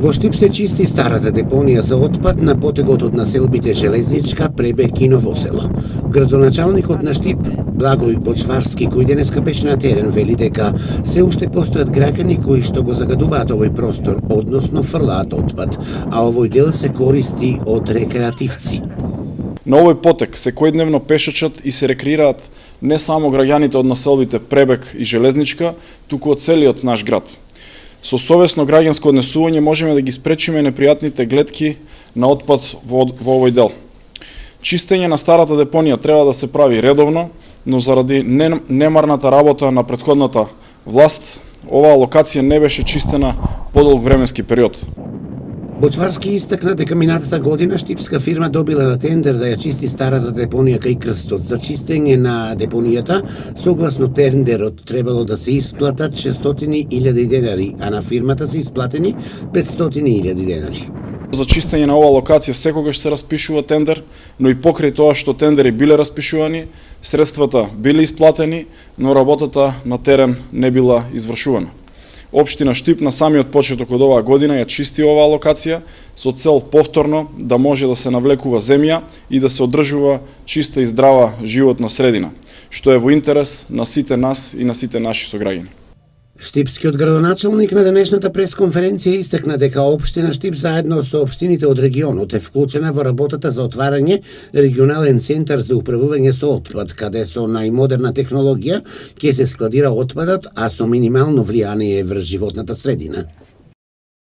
Во Штип се чисти старата депонија за отпад на потегот од населбите Железничка, Пребек и Новосело. Градоначалникот на Штип, Благој Бочварски, кој денеска беше на терен, вели дека се уште постојат граѓани кои што го загадуваат овој простор, односно фрлаат отпад, а овој дел се користи од рекреативци. На овој потек секојдневно пешачат и се рекреираат не само граѓаните од населбите Пребек и Железничка, туку од целиот наш град. Со совесно граѓанско однесување можеме да ги спречиме непријатните гледки на отпад во овој дел. Чистење на старата депонија треба да се прави редовно, но заради немарната работа на претходната власт, оваа локација не беше чистена подолг временски период. Бочварски истакна дека минатата година штипска фирма добила на тендер да ја чисти старата депонија кај Крстот. За чистење на депонијата, согласно тендерот, требало да се исплатат 600.000 денари, а на фирмата се исплатени 500.000 денари. За чистење на оваа локација секогаш се распишува тендер, но и покрај тоа што тендери биле распишувани, средствата биле исплатени, но работата на терен не била извршувана. Општина Штип на самиот почеток од оваа година ја чисти оваа локација со цел повторно да може да се навлекува земја и да се одржува чиста и здрава животна средина, што е во интерес на сите нас и на сите наши сограѓани. Штипскиот градоначалник на денешната пресконференција истакна дека општина Штип заедно со општините од регионот е вклучена во работата за отварање регионален центар за управување со отпад, каде со најмодерна технологија ќе се складира отпадот, а со минимално влијание врз животната средина.